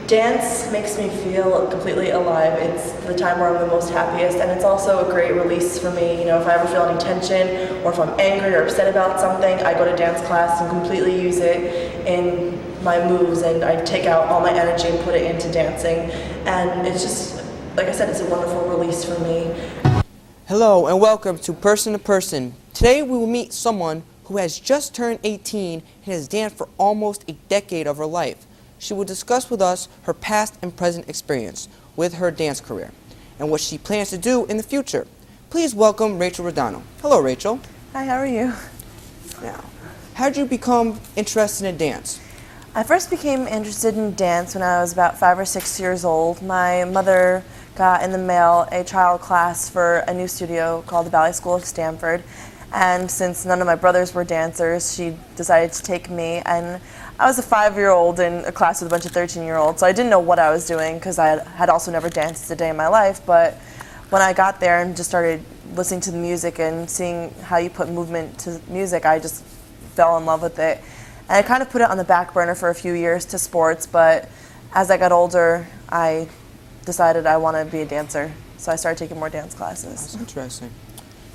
Dance makes me feel completely alive. It's the time where I'm the most happiest, and it's also a great release for me. You know, if I ever feel any tension, or if I'm angry or upset about something, I go to dance class and completely use it in my moves, and I take out all my energy and put it into dancing. And it's just, like I said, it's a wonderful release for me. Hello and welcome to Person to Person. Today we will meet someone who has just turned 18 and has danced for almost a decade of her life. She will discuss with us her past and present experience with her dance career and what she plans to do in the future. Please welcome Rachel Rodano. Hello, Rachel. Hi, how are you? Now, how did you become interested in dance? I first became interested in dance when I was about 5 or 6 years old. My mother got in the mail a trial class for a new studio called the Ballet School of Stanford. And since none of my brothers were dancers, she decided to take me. And I was a 5-year-old in a class with a bunch of 13-year-olds, so I didn't know what I was doing because I had also never danced a day in my life. But when I got there and just started listening to the music and seeing how you put movement to music, I just fell in love with it. And I kind of put it on the back burner for a few years to sports, but as I got older, I decided I want to be a dancer. So I started taking more dance classes. That's interesting.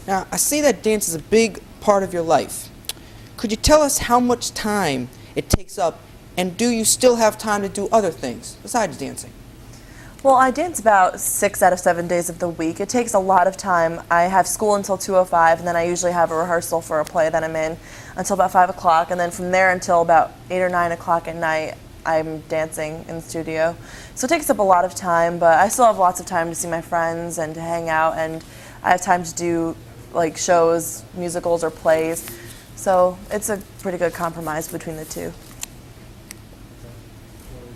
Now, I see that dance is a big part of your life. Could you tell us how much time it takes up, and do you still have time to do other things besides dancing? Well, I dance about 6 out of 7 days of the week. It takes a lot of time. I have school until 2:05, and then I usually have a rehearsal for a play that I'm in until about 5 o'clock, and then from there until about 8 or 9 o'clock at night, I'm dancing in the studio. So it takes up a lot of time, but I still have lots of time to see my friends and to hang out, and I have time to do like shows, musicals, or plays. So it's a pretty good compromise between the two.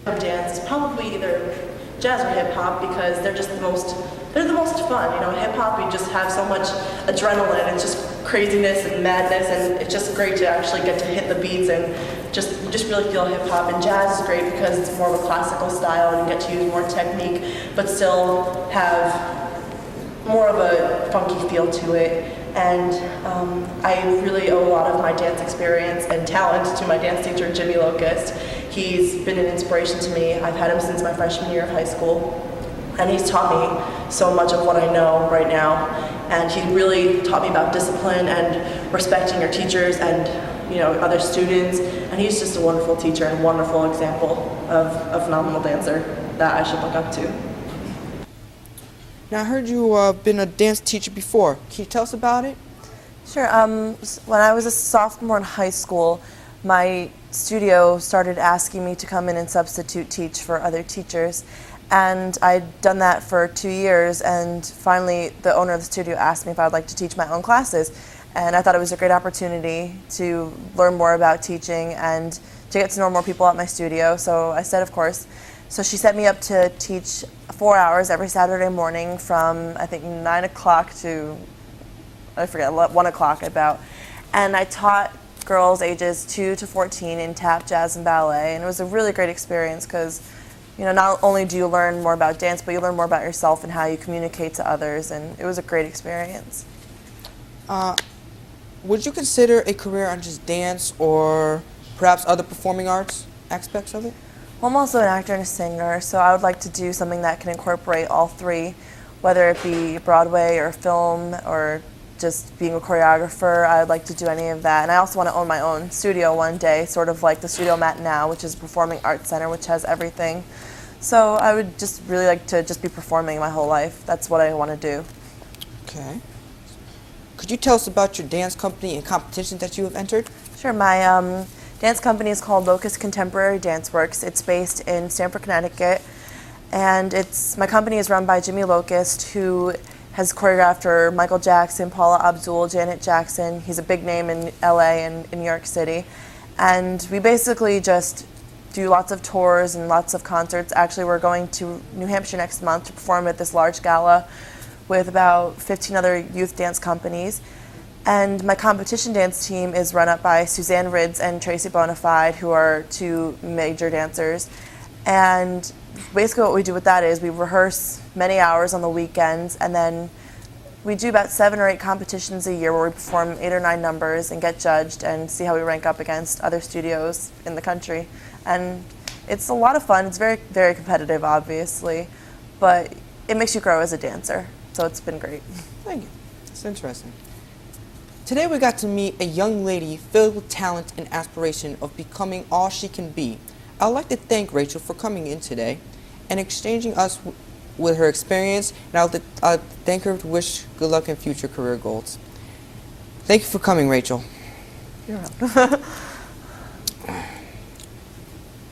Dance is probably either jazz or hip hop because they're the most fun. You know, hip hop, you just have so much adrenaline. It's just craziness and madness, and it's just great to actually get to hit the beats and you just really feel hip hop. And jazz is great because it's more of a classical style and you get to use more technique, but still have more of a funky feel to it. And I really owe a lot of my dance experience and talent to my dance teacher, Jimmy Locust. He's been an inspiration to me. I've had him since my freshman year of high school, and he's taught me so much of what I know right now. And he really taught me about discipline and respecting your teachers and other students. And he's just a wonderful teacher and wonderful example of a phenomenal dancer that I should look up to. Now, I heard you've been a dance teacher before. Can you tell us about it? Sure. When I was a sophomore in high school, my studio started asking me to come in and substitute teach for other teachers. And I'd done that for 2 years, and finally the owner of the studio asked me if I would like to teach my own classes. And I thought it was a great opportunity to learn more about teaching and to get to know more people at my studio. So I said, of course. So she set me up to teach 4 hours every Saturday morning from, I think, 9 o'clock to, 1 o'clock about. And I taught girls ages 2 to 14 in tap, jazz, and ballet. And it was a really great experience because, not only do you learn more about dance, but you learn more about yourself and how you communicate to others. And it was a great experience. Would you consider a career on just dance or perhaps other performing arts aspects of it? Well, I'm also an actor and a singer, so I would like to do something that can incorporate all three, whether it be Broadway or film or just being a choreographer. I would like to do any of that. And I also want to own my own studio one day, sort of like the Studio Mat Now, which is a performing arts center, which has everything. So I would just really like to just be performing my whole life. That's what I want to do. Okay. Could you tell us about your dance company and competitions that you have entered? Sure. My dance company is called Locust Contemporary Dance Works. It's based in Stamford, Connecticut, and my company is run by Jimmy Locust, who has choreographed for Michael Jackson, Paula Abdul, Janet Jackson. He's a big name in LA and in New York City. And we basically just do lots of tours and lots of concerts. Actually, we're going to New Hampshire next month to perform at this large gala with about 15 other youth dance companies. And my competition dance team is run up by Suzanne Ridds and Tracy Bonafide, who are two major dancers. And basically what we do with that is we rehearse many hours on the weekends, and then we do about 7 or 8 competitions a year where we perform 8 or 9 numbers and get judged and see how we rank up against other studios in the country. And It's a lot of fun. It's very, very competitive, obviously, but it makes you grow as a dancer. So it's been great. Thank you. It's interesting. Today we got to meet a young lady filled with talent and aspiration of becoming all she can be. I'd like to thank Rachel for coming in today and exchanging us with her experience, and I'll thank her to wish good luck in future career goals. Thank you for coming, Rachel. You're welcome.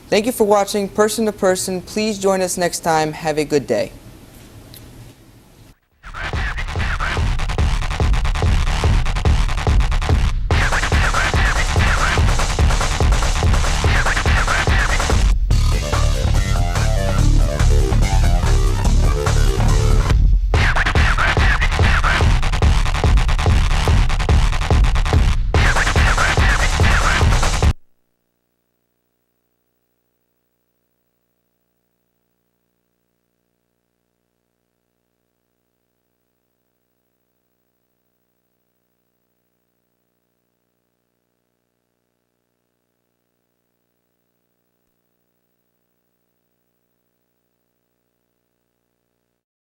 Thank you for watching Person to Person. Please join us next time. Have a good day.